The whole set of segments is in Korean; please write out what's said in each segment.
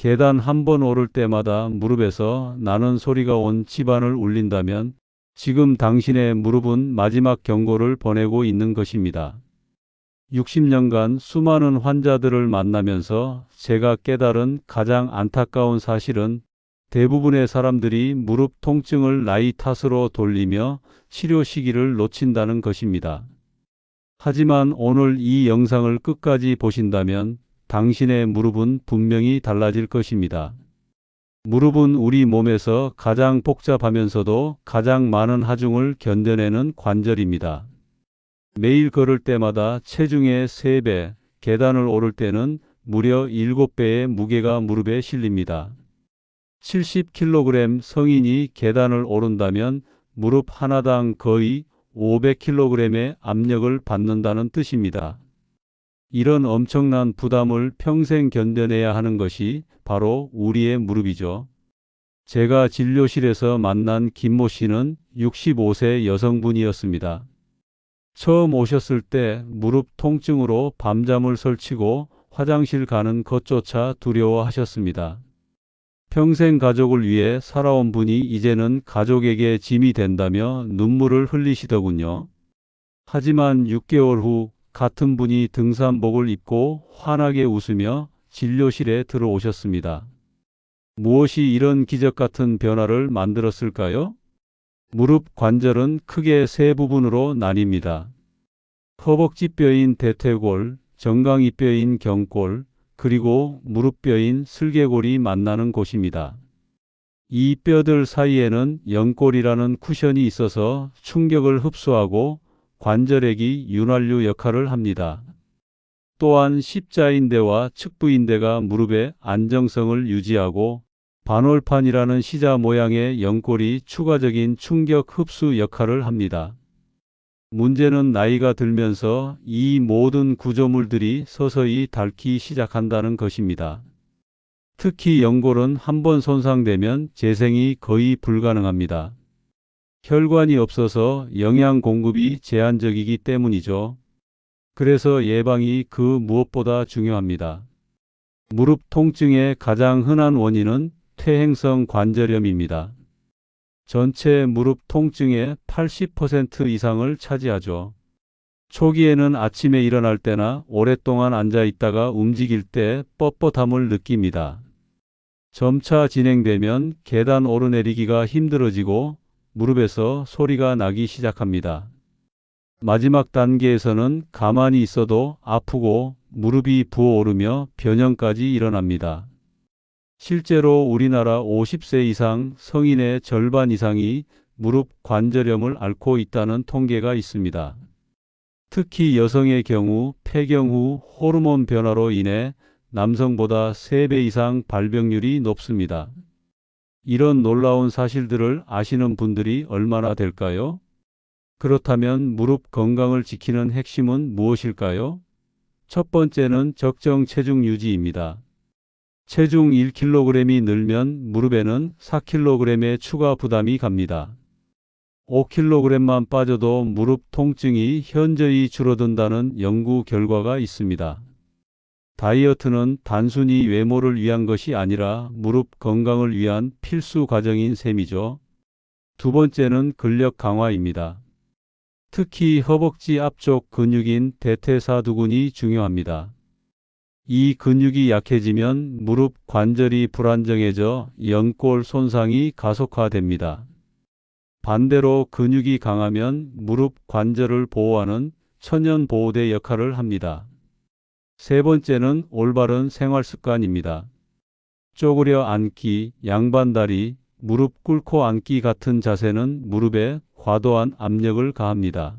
계단 한 번 오를 때마다 무릎에서 나는 소리가 온 집안을 울린다면 지금 당신의 무릎은 마지막 경고를 보내고 있는 것입니다. 60년간 수많은 환자들을 만나면서 제가 깨달은 가장 안타까운 사실은 대부분의 사람들이 무릎 통증을 나이 탓으로 돌리며 치료 시기를 놓친다는 것입니다. 하지만 오늘 이 영상을 끝까지 보신다면 당신의 무릎은 분명히 달라질 것입니다. 무릎은 우리 몸에서 가장 복잡하면서도 가장 많은 하중을 견뎌내는 관절입니다. 매일 걸을 때마다 체중의 3배, 계단을 오를 때는 무려 7배의 무게가 무릎에 실립니다. 70kg 성인이 계단을 오른다면 무릎 하나당 거의 500kg의 압력을 받는다는 뜻입니다. 이런 엄청난 부담을 평생 견뎌내야 하는 것이 바로 우리의 무릎이죠. 제가 진료실에서 만난 김모 씨는 65세 여성분이었습니다. 처음 오셨을 때 무릎 통증으로 밤잠을 설치고 화장실 가는 것조차 두려워하셨습니다. 평생 가족을 위해 살아온 분이 이제는 가족에게 짐이 된다며 눈물을 흘리시더군요. 하지만 6개월 후 같은 분이 등산복을 입고 환하게 웃으며 진료실에 들어오셨습니다. 무엇이 이런 기적 같은 변화를 만들었을까요? 무릎 관절은 크게 세 부분으로 나뉩니다. 허벅지뼈인 대퇴골, 정강이뼈인 경골, 그리고 무릎뼈인 슬개골이 만나는 곳입니다. 이 뼈들 사이에는 연골이라는 쿠션이 있어서 충격을 흡수하고 관절액이 윤활유 역할을 합니다. 또한 십자인대와 측부인대가 무릎의 안정성을 유지하고 반월판이라는 시자 모양의 연골이 추가적인 충격 흡수 역할을 합니다. 문제는 나이가 들면서 이 모든 구조물들이 서서히 닳기 시작한다는 것입니다. 특히 연골은 한번 손상되면 재생이 거의 불가능합니다. 혈관이 없어서 영양 공급이 제한적이기 때문이죠. 그래서 예방이 그 무엇보다 중요합니다. 무릎 통증의 가장 흔한 원인은 퇴행성 관절염입니다. 전체 무릎 통증의 80% 이상을 차지하죠. 초기에는 아침에 일어날 때나 오랫동안 앉아 있다가 움직일 때 뻣뻣함을 느낍니다. 점차 진행되면 계단 오르내리기가 힘들어지고 무릎에서 소리가 나기 시작합니다. 마지막 단계에서는 가만히 있어도 아프고 무릎이 부어오르며 변형까지 일어납니다. 실제로 우리나라 50세 이상 성인의 절반 이상이 무릎 관절염을 앓고 있다는 통계가 있습니다. 특히 여성의 경우 폐경 후 호르몬 변화로 인해 남성보다 3배 이상 발병률이 높습니다. 이런 놀라운 사실들을 아시는 분들이 얼마나 될까요? 그렇다면 무릎 건강을 지키는 핵심은 무엇일까요? 첫 번째는 적정 체중 유지입니다. 체중 1kg이 늘면 무릎에는 4kg의 추가 부담이 갑니다. 5kg만 빠져도 무릎 통증이 현저히 줄어든다는 연구 결과가 있습니다. 다이어트는 단순히 외모를 위한 것이 아니라 무릎 건강을 위한 필수 과정인 셈이죠. 두 번째는 근력 강화입니다. 특히 허벅지 앞쪽 근육인 대퇴사두근이 중요합니다. 이 근육이 약해지면 무릎 관절이 불안정해져 연골 손상이 가속화됩니다. 반대로 근육이 강하면 무릎 관절을 보호하는 천연보호대 역할을 합니다. 세 번째는 올바른 생활 습관입니다. 쪼그려 앉기, 양반다리, 무릎 꿇고 앉기 같은 자세는 무릎에 과도한 압력을 가합니다.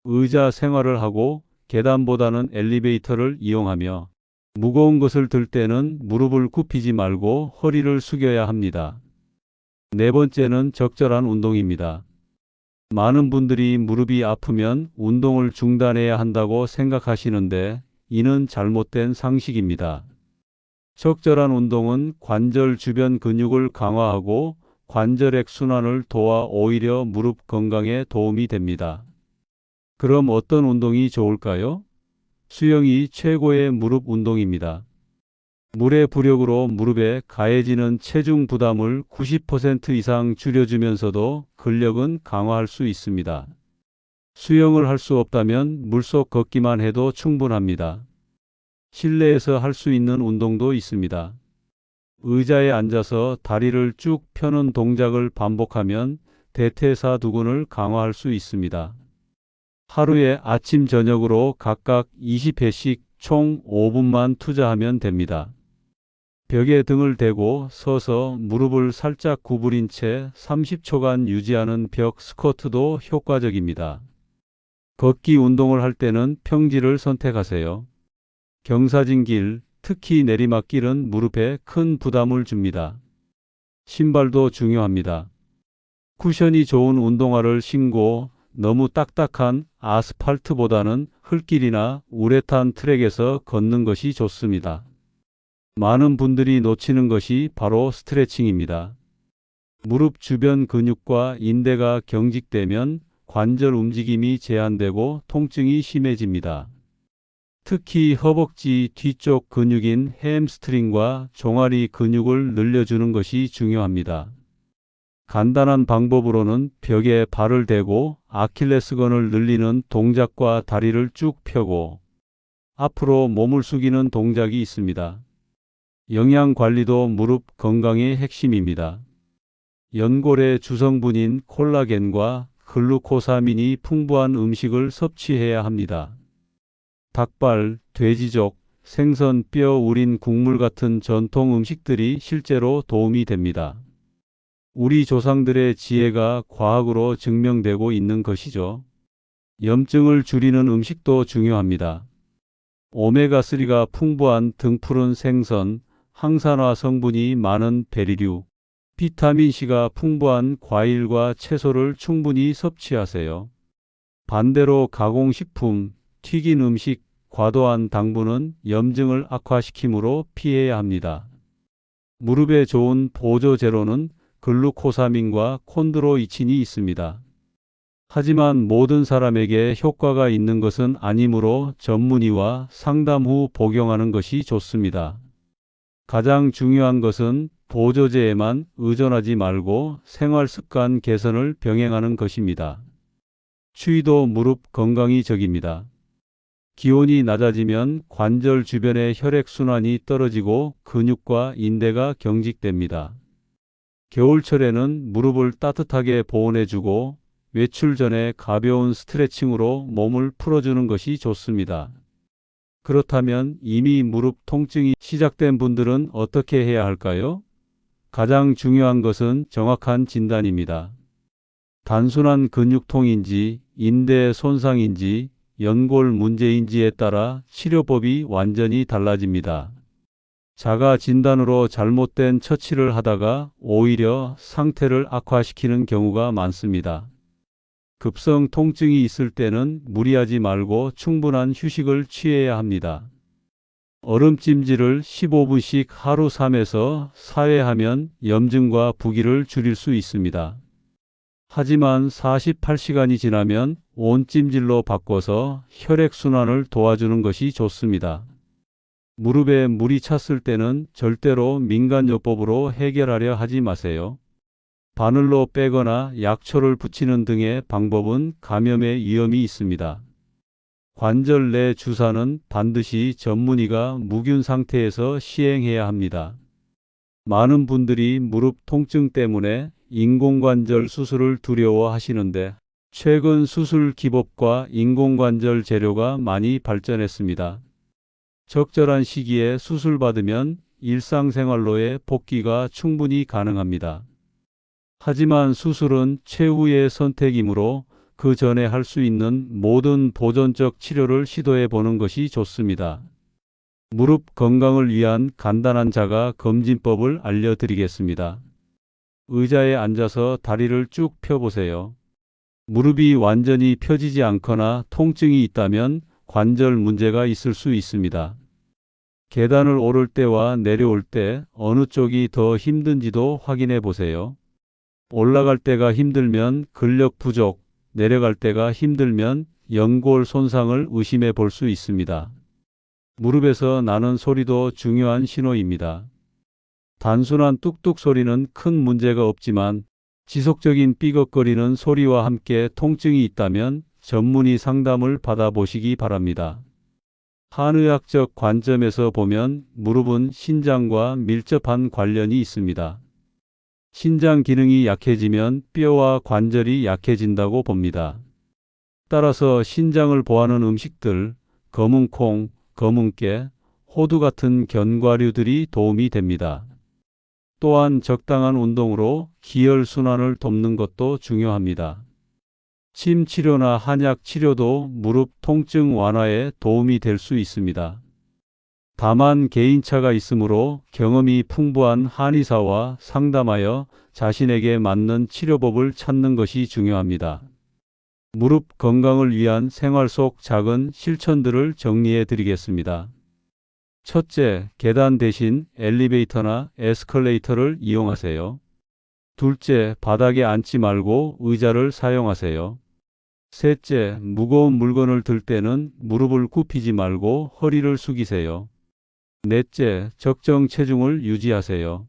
의자 생활을 하고 계단보다는 엘리베이터를 이용하며 무거운 것을 들 때는 무릎을 굽히지 말고 허리를 숙여야 합니다. 네 번째는 적절한 운동입니다. 많은 분들이 무릎이 아프면 운동을 중단해야 한다고 생각하시는데 이는 잘못된 상식입니다. 적절한 운동은 관절 주변 근육을 강화하고 관절액 순환을 도와 오히려 무릎 건강에 도움이 됩니다. 그럼 어떤 운동이 좋을까요? 수영이 최고의 무릎 운동입니다. 물의 부력으로 무릎에 가해지는 체중 부담을 90% 이상 줄여주면서도 근력은 강화할 수 있습니다. 수영을 할 수 없다면 물속 걷기만 해도 충분합니다. 실내에서 할 수 있는 운동도 있습니다. 의자에 앉아서 다리를 쭉 펴는 동작을 반복하면 대퇴사두근을 강화할 수 있습니다. 하루에 아침 저녁으로 각각 20회씩 총 5분만 투자하면 됩니다. 벽에 등을 대고 서서 무릎을 살짝 구부린 채 30초간 유지하는 벽 스쿼트도 효과적입니다. 걷기 운동을 할 때는 평지를 선택하세요. 경사진 길, 특히 내리막길은 무릎에 큰 부담을 줍니다. 신발도 중요합니다. 쿠션이 좋은 운동화를 신고 너무 딱딱한 아스팔트보다는 흙길이나 우레탄 트랙에서 걷는 것이 좋습니다. 많은 분들이 놓치는 것이 바로 스트레칭입니다. 무릎 주변 근육과 인대가 경직되면 관절 움직임이 제한되고 통증이 심해집니다. 특히 허벅지 뒤쪽 근육인 햄스트링과 종아리 근육을 늘려주는 것이 중요합니다. 간단한 방법으로는 벽에 발을 대고 아킬레스건을 늘리는 동작과 다리를 쭉 펴고 앞으로 몸을 숙이는 동작이 있습니다. 영양 관리도 무릎 건강의 핵심입니다. 연골의 주성분인 콜라겐과 글루코사민이 풍부한 음식을 섭취해야 합니다. 닭발, 돼지족, 생선, 뼈 우린 국물 같은 전통 음식들이 실제로 도움이 됩니다. 우리 조상들의 지혜가 과학으로 증명되고 있는 것이죠. 염증을 줄이는 음식도 중요합니다. 오메가3가 풍부한 등푸른 생선, 항산화 성분이 많은 베리류, 비타민C가 풍부한 과일과 채소를 충분히 섭취하세요. 반대로 가공식품, 튀긴 음식, 과도한 당분은 염증을 악화시키므로 피해야 합니다. 무릎에 좋은 보조 제로는 글루코사민과 콘드로이친이 있습니다. 하지만 모든 사람에게 효과가 있는 것은 아니므로 전문의와 상담 후 복용하는 것이 좋습니다. 가장 중요한 것은 보조제에만 의존하지 말고 생활 습관 개선을 병행하는 것입니다. 추위도 무릎 건강이 적입니다. 기온이 낮아지면 관절 주변의 혈액순환이 떨어지고 근육과 인대가 경직됩니다. 겨울철에는 무릎을 따뜻하게 보온해주고 외출 전에 가벼운 스트레칭으로 몸을 풀어주는 것이 좋습니다. 그렇다면 이미 무릎 통증이 시작된 분들은 어떻게 해야 할까요? 가장 중요한 것은 정확한 진단입니다. 단순한 근육통인지, 인대 손상인지, 연골 문제인지에 따라 치료법이 완전히 달라집니다. 자가 진단으로 잘못된 처치를 하다가 오히려 상태를 악화시키는 경우가 많습니다. 급성 통증이 있을 때는 무리하지 말고 충분한 휴식을 취해야 합니다. 얼음찜질을 15분씩 하루 3에서 4회 하면 염증과 부기를 줄일 수 있습니다. 하지만 48시간이 지나면 온찜질로 바꿔서 혈액순환을 도와주는 것이 좋습니다. 무릎에 물이 찼을 때는 절대로 민간요법으로 해결하려 하지 마세요. 바늘로 빼거나 약초를 붙이는 등의 방법은 감염의 위험이 있습니다. 관절 내 주사는 반드시 전문의가 무균 상태에서 시행해야 합니다. 많은 분들이 무릎 통증 때문에 인공관절 수술을 두려워하시는데 최근 수술 기법과 인공관절 재료가 많이 발전했습니다. 적절한 시기에 수술받으면 일상생활로의 복귀가 충분히 가능합니다. 하지만 수술은 최후의 선택이므로 그 전에 할 수 있는 모든 보존적 치료를 시도해 보는 것이 좋습니다. 무릎 건강을 위한 간단한 자가 검진법을 알려드리겠습니다. 의자에 앉아서 다리를 쭉 펴보세요. 무릎이 완전히 펴지지 않거나 통증이 있다면 관절 문제가 있을 수 있습니다. 계단을 오를 때와 내려올 때 어느 쪽이 더 힘든지도 확인해 보세요. 올라갈 때가 힘들면 근력 부족, 내려갈 때가 힘들면 연골 손상을 의심해 볼 수 있습니다. 무릎에서 나는 소리도 중요한 신호입니다. 단순한 뚝뚝 소리는 큰 문제가 없지만 지속적인 삐걱거리는 소리와 함께 통증이 있다면 전문의 상담을 받아보시기 바랍니다. 한의학적 관점에서 보면 무릎은 신장과 밀접한 관련이 있습니다. 신장 기능이 약해지면 뼈와 관절이 약해진다고 봅니다. 따라서 신장을 보하는 음식들, 검은 콩, 검은 깨, 호두 같은 견과류들이 도움이 됩니다. 또한 적당한 운동으로 기혈순환을 돕는 것도 중요합니다. 침 치료나 한약 치료도 무릎 통증 완화에 도움이 될 수 있습니다. 다만 개인차가 있으므로 경험이 풍부한 한의사와 상담하여 자신에게 맞는 치료법을 찾는 것이 중요합니다. 무릎 건강을 위한 생활 속 작은 실천들을 정리해 드리겠습니다. 첫째, 계단 대신 엘리베이터나 에스컬레이터를 이용하세요. 둘째, 바닥에 앉지 말고 의자를 사용하세요. 셋째, 무거운 물건을 들 때는 무릎을 굽히지 말고 허리를 숙이세요. 넷째, 적정 체중을 유지하세요.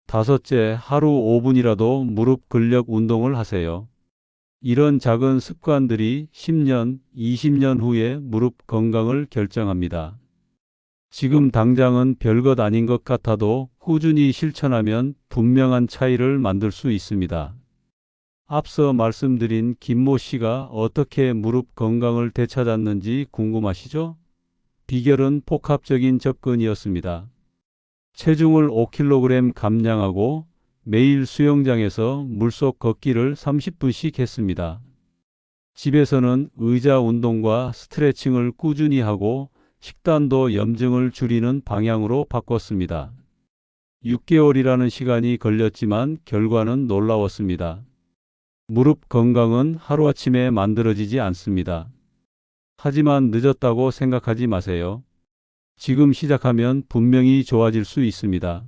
다섯째, 하루 5분이라도 무릎 근력 운동을 하세요. 이런 작은 습관들이 10년, 20년 후에 무릎 건강을 결정합니다. 지금 당장은 별것 아닌 것 같아도 꾸준히 실천하면 분명한 차이를 만들 수 있습니다. 앞서 말씀드린 김모 씨가 어떻게 무릎 건강을 되찾았는지 궁금하시죠? 비결은 복합적인 접근이었습니다. 체중을 5kg 감량하고 매일 수영장에서 물속 걷기를 30분씩 했습니다. 집에서는 의자 운동과 스트레칭을 꾸준히 하고 식단도 염증을 줄이는 방향으로 바꿨습니다. 6개월이라는 시간이 걸렸지만 결과는 놀라웠습니다. 무릎 건강은 하루아침에 만들어지지 않습니다. 하지만 늦었다고 생각하지 마세요. 지금 시작하면 분명히 좋아질 수 있습니다.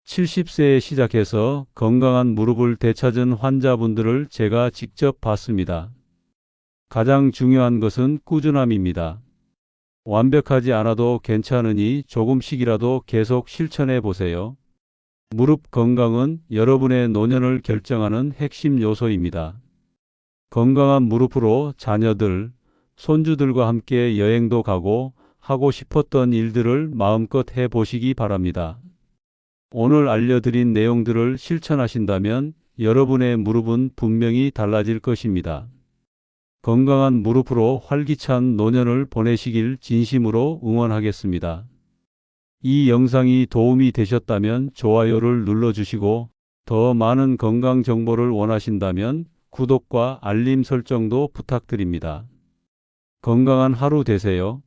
70세에 시작해서 건강한 무릎을 되찾은 환자분들을 제가 직접 봤습니다. 가장 중요한 것은 꾸준함입니다. 완벽하지 않아도 괜찮으니 조금씩이라도 계속 실천해 보세요. 무릎 건강은 여러분의 노년을 결정하는 핵심 요소입니다. 건강한 무릎으로 자녀들, 손주들과 함께 여행도 가고 하고 싶었던 일들을 마음껏 해 보시기 바랍니다. 오늘 알려드린 내용들을 실천하신다면 여러분의 무릎은 분명히 달라질 것입니다. 건강한 무릎으로 활기찬 노년을 보내시길 진심으로 응원하겠습니다. 이 영상이 도움이 되셨다면 좋아요를 눌러주시고 더 많은 건강 정보를 원하신다면 구독과 알림 설정도 부탁드립니다. 건강한 하루 되세요.